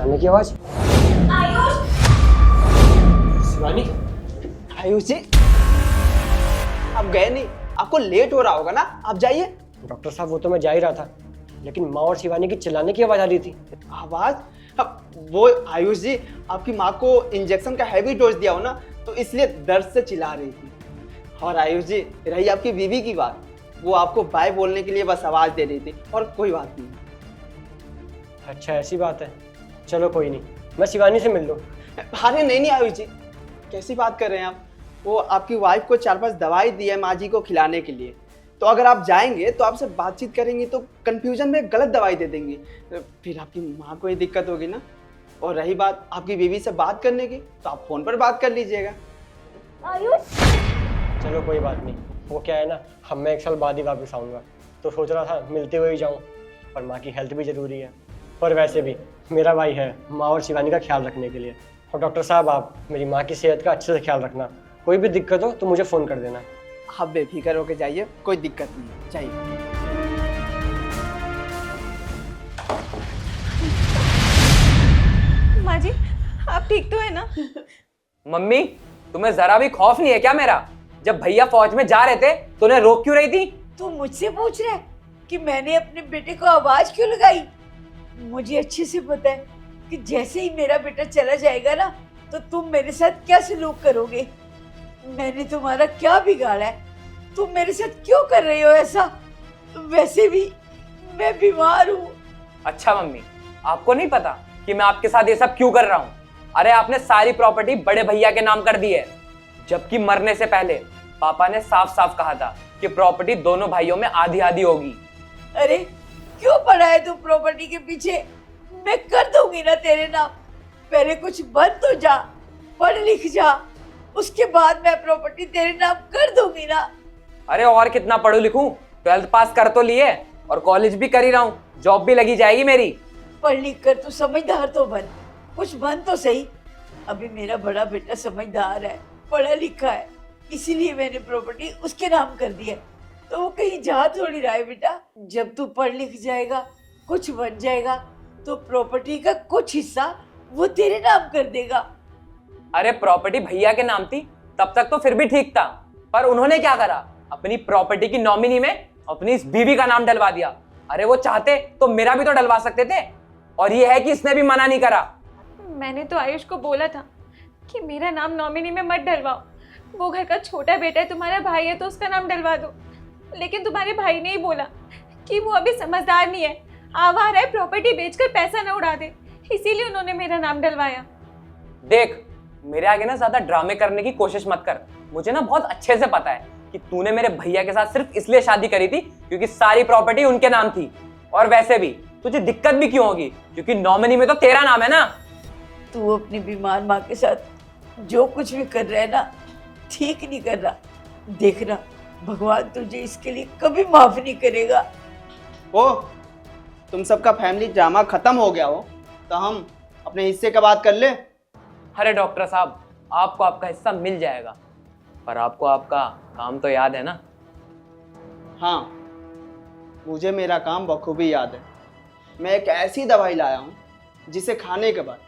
चिल्लाने की आवाज। आयुष! शिवानी, आयुष जी, आप गए नहीं? आपको लेट हो रहा होगा ना, आप जाइए। डॉक्टर साहब वो तो मैं जा ही रहा था, लेकिन माँ और शिवानी की चिल्लाने की आवाज आ रही थी। आवाज? वो आयुष जी, आपकी माँ को इंजेक्शन का हैवी डोज दिया हो ना, तो इसलिए दर्द से चिल्ला रही थी। और आयुष जी, रही आपकी बीवी की बात, वो आपको बाय बोलने के लिए बस आवाज दे रही थी, और कोई बात नहीं। अच्छा ऐसी बात है, चलो कोई नहीं, मैं शिवानी से मिल लूँ। अरे नहीं आयुष जी, कैसी बात कर रहे हैं आप? वो आपकी वाइफ को 4-5 दवाई दी है माँ जी को खिलाने के लिए, तो अगर आप जाएंगे तो आपसे बातचीत करेंगी तो कंफ्यूजन में गलत दवाई दे देंगी, फिर आपकी माँ को ही दिक्कत होगी ना। और रही बात आपकी बीवी से बात करने की, तो आप फोन पर बात कर लीजिएगा। आयुष! चलो कोई बात नहीं, वो क्या है ना, मैं 1 साल बाद ही वापस आऊँगा, तो सोच रहा था मिलते हुए ही जाऊँ, पर माँ की हेल्थ भी ज़रूरी है। पर वैसे भी मेरा भाई है माँ और शिवानी का ख्याल रखने के लिए। और डॉक्टर साहब आप मेरी माँ की सेहत का अच्छे से ख्याल रखना, कोई भी दिक्कत हो तो मुझे फ़ोन कर देना। आप बेफिक्र होकर जाइए, कोई दिक्कत नहीं है, जाइए। माँ जी, आप ठीक तो है ना? मम्मी, तुम्हें जरा भी खौफ नहीं है क्या मेरा? जब भैया फौज में जा रहे थे तो उन्हें रोक क्यों रही थी? तू मुझसे पूछ रहा है कि मैंने अपने बेटे को आवाज क्यों लगाई? मुझे अच्छे से पता है कि जैसे ही मेरा बेटा चला जाएगा ना, तो तुम मेरे साथ क्या सलूक करोगे। मैंने तुम्हारा क्या बिगाड़ा है? तुम मेरे साथ क्यों कर रहे हो ऐसा? वैसे भी मैं बीमार हूँ। अच्छा मम्मी, आपको नहीं पता कि मैं आपके साथ ये सब क्यों कर रहा हूँ? अरे आपने सारी प्रॉपर्टी बड़े भैया के नाम कर दी है, जबकि मरने से पहले पापा ने साफ साफ कहा था कि प्रॉपर्टी दोनों भाइयों में आधी आधी होगी। अरे क्यों पड़ा है तू प्रॉपर्टी के पीछे? मैं कर दूंगी ना तेरे नाम। पहले कुछ बन तो जा, पढ़ लिख जा, उसके बाद मैं प्रॉपर्टी तेरे नाम कर दूंगी ना। अरे और कितना पढ़ू लिखूं? 12th पास कर तो लिए और कॉलेज भी कर ही रहा हूँ, जॉब भी लगी जाएगी मेरी। पढ़ लिख कर तू समझदार तो बन, कुछ बन तो सही। अभी मेरा बड़ा बेटा समझदार है, पढ़ा लिखा है, इसीलिए मैंने प्रॉपर्टी उसके नाम कर दी है। तो वो कहीं जा थोड़ी रहा है बेटा। जब तू पढ़ लिख जाएगा, कुछ बन जाएगा, तो प्रॉपर्टी का कुछ हिस्सा वो तेरे नाम कर देगा। अरे प्रॉपर्टी भैया के नाम थी तब तक तो फिर भी ठीक था, पर उन्होंने क्या करा, अपनी प्रॉपर्टी की नॉमिनी में अपनी इस बीवी का नाम डलवा दिया। अरे वो चाहते तो मेरा भी तो डलवा सकते थे, और ये है कि इसने भी मना नहीं करा। मैंने तो आयुष को बोला था कि मेरा नाम नॉमिनी में मत डलवाओ, वो घर का छोटा बेटा है, तुम्हारा भाई है तो उसका नाम डलवा दो। लेकिन तुम्हारे भाई ने ही बोला कि वो अभी समझदार नहीं है, आवारा है, प्रॉपर्टी बेचकर पैसा न उड़ा दे, इसीलिए उन्होंने मेरा नाम डलवाया। देख, मेरे आगे ना ज्यादा ड्रामे करने की कोशिश मत कर। मुझे ना बहुत अच्छे से पता है कि तूने मेरे भैया के साथ सिर्फ इसलिए शादी करी थी क्योंकि सारी प्रॉपर्टी उनके नाम थी। और वैसे भी तुझे दिक्कत भी क्यों होगी, क्योंकि नॉमिनी में तो तेरा नाम है ना। तू अपनी बीमार माँ के साथ जो कुछ भी कर रहा है ना, ठीक नहीं कर रहा। देखना, भगवान तुझे इसके लिए कभी माफ नहीं करेगा। ओ, तुम सबका फैमिली ड्रामा खत्म हो गया हो तो हम अपने हिस्से का बात कर ले। अरे डॉक्टर साहब, आपको आपका हिस्सा मिल जाएगा, पर आपको आपका काम तो याद है ना? हाँ, मुझे मेरा काम बखूबी याद है। मैं एक ऐसी दवाई लाया हूँ जिसे खाने के बाद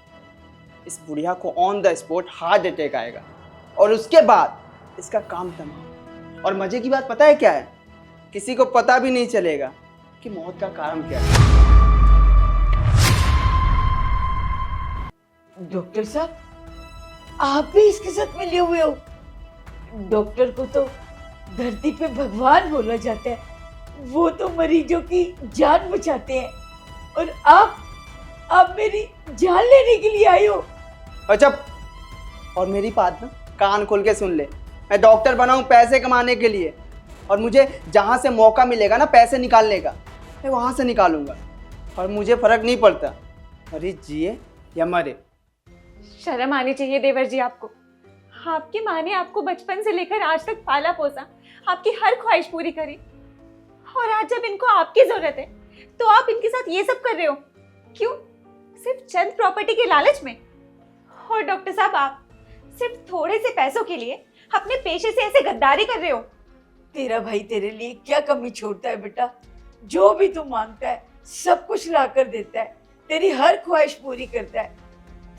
इस बुढ़िया को on the spot heart attack आएगा, और उसके बाद इसका काम तमाम। और मजे की बात पता है क्या है? किसी को पता भी नहीं चलेगा कि मौत का कारण क्या है। डॉक्टर साहब, आप भी इसके साथ मिले हुए हो? डॉक्टर को तो धरती पे भगवान बोला जाता है, वो तो मरीजों की जान बचाते हैं, और आप मेरी जान लेने के लिए आए हो। अच्छा, और मेरी बात ना कान खोल के सुन ले। मैं डॉक्टर बना हूँ पैसे कमाने के लिए, और मुझे जहाँ से मौका मिलेगा ना पैसे निकालने का, मैं वहाँ से निकालूंगा, और मुझे फर्क नहीं पड़ता मरीज जिए या मरे। शर्म आनी चाहिए देवर जी आपको। आपकी माँ ने आपको बचपन से लेकर आज तक पाला पोसा, आपकी हर ख्वाहिश पूरी करी, और आज जब इनको आपकी जरूरत है तो आप इनके साथ ये सब कर रहे हो। क्यों? सिर्फ चंद प्रॉपर्टी के लालच में? और डॉक्टर साहब, आप सिर्फ थोड़े से पैसों के लिए अपने पेशे से ऐसे गद्दारी कर रहे हो। तेरा भाई तेरे लिए क्या कमी छोड़ता है बेटा? जो भी तू मांगता है सब कुछ ला कर देता है, तेरी हर ख्वाहिश पूरी करता है,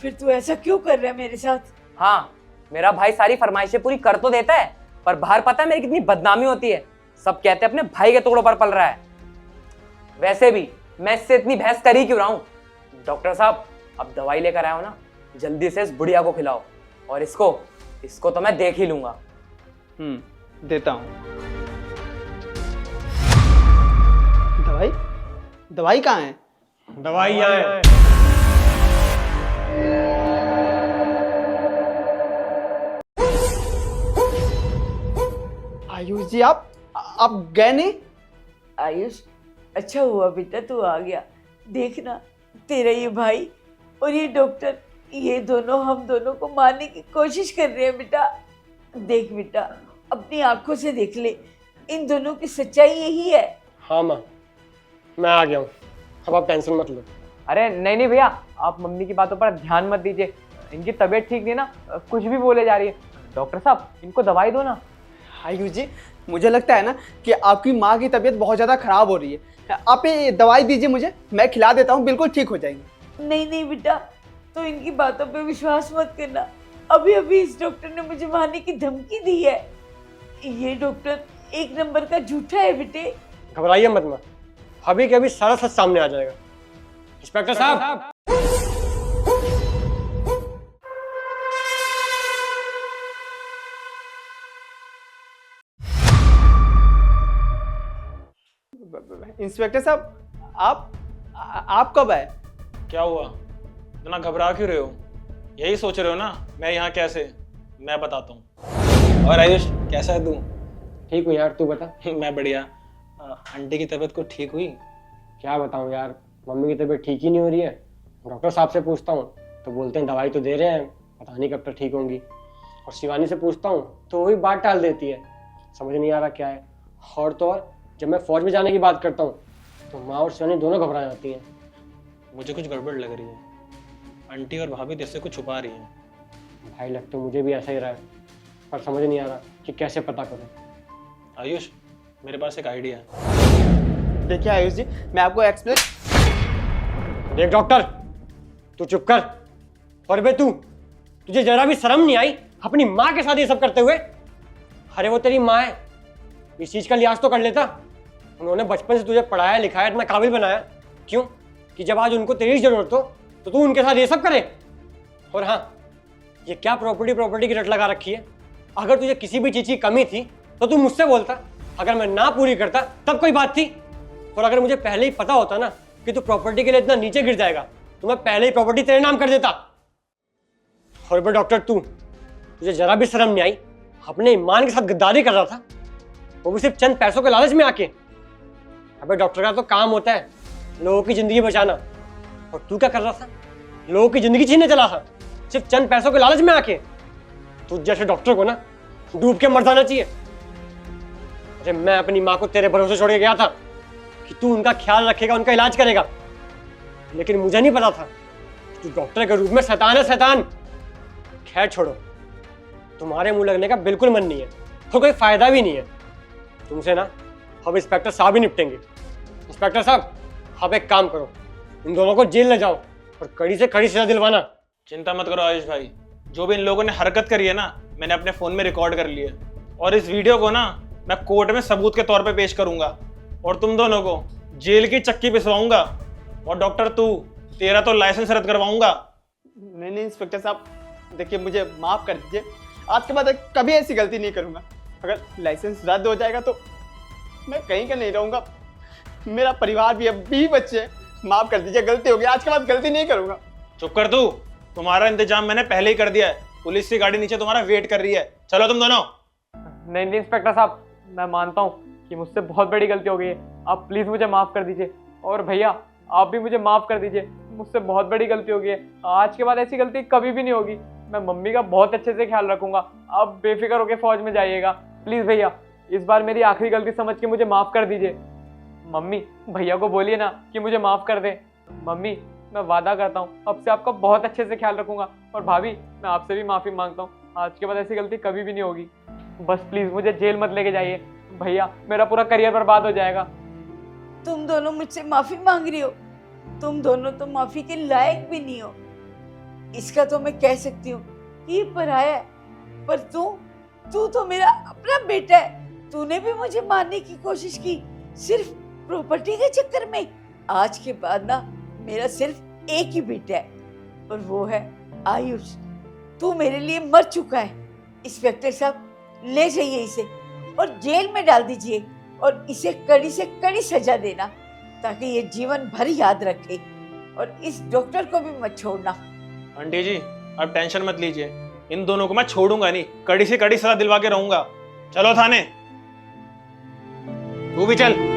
फिर तू ऐसा क्यों कर रहा है मेरे साथ? हाँ, मेरा भाई सारी फरमाइशें पूरी कर तो देता है, पर बाहर पता है मेरी कितनी बदनामी होती है। सब कहते हैं अपने भाई के टुकड़ों पर पल रहा है। वैसे भी मैं इससे इतनी बहस कर ही क्यों रहा हूँ। डॉक्टर साहब, अब दवाई लेकर आया हो ना, जल्दी से इस बुढ़िया को खिलाओ, और इसको तो मैं देख ही लूंगा। देता हूँ। दवाई दवाई कहाँ है? दवाई यहाँ है। आयुष जी, आप गए नहीं? आयुष, अच्छा हुआ बेटा तू आ गया। देखना, तेरा ये भाई और ये डॉक्टर, ये दोनों हम दोनों को मारने की कोशिश कर रहे हैं बेटा। देख बेटा, अपनी आंखों से देख ले, इन दोनों की सच्चाई यही है। हाँ माँ, मैं आ गया हूँ, अब आप टेंशन मत लो। अरे नहीं नहीं भैया, आप मम्मी की बातों पर ध्यान मत दीजिए। इनकी तबीयत ठीक नहीं ना, कुछ भी बोले जा रही है। डॉक्टर साहब, इनको दवाई दो ना। आयुष जी, मुझे लगता है ना कि आपकी माँ की तबीयत बहुत ज़्यादा खराब हो रही है। आप ये दवाई दीजिए मुझे, मैं खिला देता हूँ, बिल्कुल ठीक हो जाएंगे। नहीं नहीं बेटा, तो इनकी बातों पे विश्वास मत करना। अभी अभी इस डॉक्टर ने मुझे मारने की धमकी दी है। ये डॉक्टर एक नंबर का झूठा है बेटे। घबराइए मत माँ, अभी के अभी सारा सच सामने आ जाएगा। इंस्पेक्टर साहब, इंस्पेक्टर साहब, आप कब आए? क्या हुआ? इतना घबरा क्यों रहे हो? यही सोच रहे हो ना मैं यहाँ कैसे? मैं बताता हूँ। और आयुष, कैसा है तू? ठीक हूँ यार, तू बता। मैं बढ़िया। आंटी की तबीयत को ठीक हुई? क्या बताऊँ यार, मम्मी की तबीयत ठीक ही नहीं हो रही है। डॉक्टर साहब से पूछता हूँ तो बोलते हैं दवाई तो दे रहे हैं, पता नहीं कब तक ठीक होंगी। और शिवानी से पूछता हूँ तो वही बात टाल देती है। समझ नहीं आ रहा क्या है। और तो और जब मैं फौज में जाने की बात करता हूँ तो माँ और शिवानी दोनों घबरा जाती हैं। मुझे कुछ गड़बड़ लग रही है। आंटी और भाभी तेरे से कुछ छुपा रही हैं। भाई लग तो मुझे भी ऐसा ही रहा है, पर समझ नहीं आ रहा कि कैसे पता करें। आयुष, मेरे पास एक आइडिया है। देखिए आयुष जी, मैं आपको एक्सप्लेन। देख डॉक्टर, तू चुप कर। और बे तुझे जरा भी शर्म नहीं आई अपनी माँ के साथ ये सब करते हुए? अरे वो तेरी माँ है, इस चीज का लिहाज तो कर लेता। उन्होंने बचपन से तुझे पढ़ाया लिखाया, इतना काबिल बनाया, क्यों कि जब आज उनको तेरी जरूरत हो तो तू उनके साथ ये सब करे। और हाँ, ये क्या प्रॉपर्टी की रट लगा रखी है। अगर तुझे किसी भी चीज की कमी थी तो तू मुझसे बोलता, अगर मैं ना पूरी करता तब कोई बात थी। और अगर मुझे पहले ही पता होता ना कि तू प्रॉपर्टी के लिए इतना नीचे गिर जाएगा तो मैं पहले ही प्रॉपर्टी तेरे नाम कर देता। और बे डॉक्टर, तुझे जरा भी शर्म नहीं आई, अपने ईमान के साथ गद्दारी कर रहा था, वो भी सिर्फ चंद पैसों के लालच में आके। अबे डॉक्टर का तो काम होता है लोगों की जिंदगी बचाना, और तू क्या कर रहा था? लोगों की जिंदगी छीनने चला था, सिर्फ चंद पैसों के लालच में आके। तू जैसे डॉक्टर को ना डूब के मर जाना चाहिए। अरे मैं अपनी माँ को तेरे भरोसे छोड़ के गया था कि तू उनका ख्याल रखेगा, उनका इलाज करेगा, लेकिन मुझे नहीं पता था तू डॉक्टर के रूप में शैतान है, शैतान। खैर छोड़ो, तुम्हारे मुंह लगने का बिल्कुल मन नहीं है तो कोई फायदा भी नहीं है तुमसे ना। अब इंस्पेक्टर साहब ही निपटेंगे। इंस्पेक्टर साहब, अब एक काम करो, इन दोनों को जेल ले जाओ और कड़ी से कड़ी सजा दिलवाना। चिंता मत करो आयुष भाई, जो भी इन लोगों ने हरकत करी है ना, मैंने अपने फोन में रिकॉर्ड कर ली है, और इस वीडियो को ना मैं कोर्ट में सबूत के तौर पे पेश करूंगा, और तुम दोनों को जेल की चक्की पिसवाऊंगा। और डॉक्टर, तेरा तो लाइसेंस रद्द करवाऊंगा। नहीं इंस्पेक्टर साहब, देखिए मुझे माफ कर दीजिए, आज के बाद कभी ऐसी गलती नहीं करूंगा। अगर लाइसेंस रद्द हो जाएगा तो मैं कहीं का नहीं रहूंगा, मेरा परिवार भी है, 20 बच्चे हैं। माफ कर दीजिए, गलती हो गई, आज के बाद गलती नहीं करूंगा। चुप कर तू, तुम्हारा इंतजाम मैंने पहले ही कर दिया है। पुलिस की गाड़ी नीचे तुम्हारा वेट कर रही है, चलो तुम दोनों। नहीं नहीं इंस्पेक्टर साहब, मैं मानता हूँ कि मुझसे बहुत बड़ी गलती हो गई है, आप प्लीज़ मुझे माफ़ कर दीजिए। और भैया, आप भी मुझे माफ़ कर दीजिए, मुझसे बहुत बड़ी गलती हो गई है। आज के बाद ऐसी गलती कभी भी नहीं होगी। मैं मम्मी का बहुत अच्छे से ख्याल रखूंगा, आप बेफिक्र होकर फौज में जाइएगा। प्लीज़ भैया, इस बार मेरी आखिरी गलती समझ के मुझे माफ़ कर दीजिए। मम्मी, भैया को बोलिए ना कि मुझे माफ़ कर दे। मम्मी, मैं वादा करता हूँ अब से आपका बहुत अच्छे से ख्याल रखूंगा। और भाभी, मैं आपसे भी माफ़ी मांगता हूँ, आज के बाद ऐसी गलती कभी भी नहीं होगी। बस प्लीज़ मुझे जेल मत लेके जाइए भैया, मेरा पूरा करियर बर्बाद हो जाएगा। तुम दोनों मुझसे माफी मांग रही हो, तुम दोनों तो माफी के लायक भी नहीं हो। इसका तो मैं कह सकती हूँ कि ये पराया है, पर तू तो मेरा अपना बेटा है। तूने भी मुझे मारने की कोशिश की सिर्फ प्रॉपर्टी के चक्कर में। आज के बाद ना मेरा सिर्फ एक ही बेटा है और वो है आयुष। तू मेरे लिए मर चुका है। इंस्पेक्टर साहब, ले जाइए इसे और जेल में डाल दीजिए और इसे कड़ी से कड़ी सजा देना, ताकि ये जीवन भर याद रखे। और इस डॉक्टर को भी मत छोड़ना। आंटी जी आप टेंशन मत लीजिए, इन दोनों को मैं छोड़ूंगा नहीं, कड़ी से कड़ी सजा दिलवा के रहूंगा। चलो थाने। तू भी चल।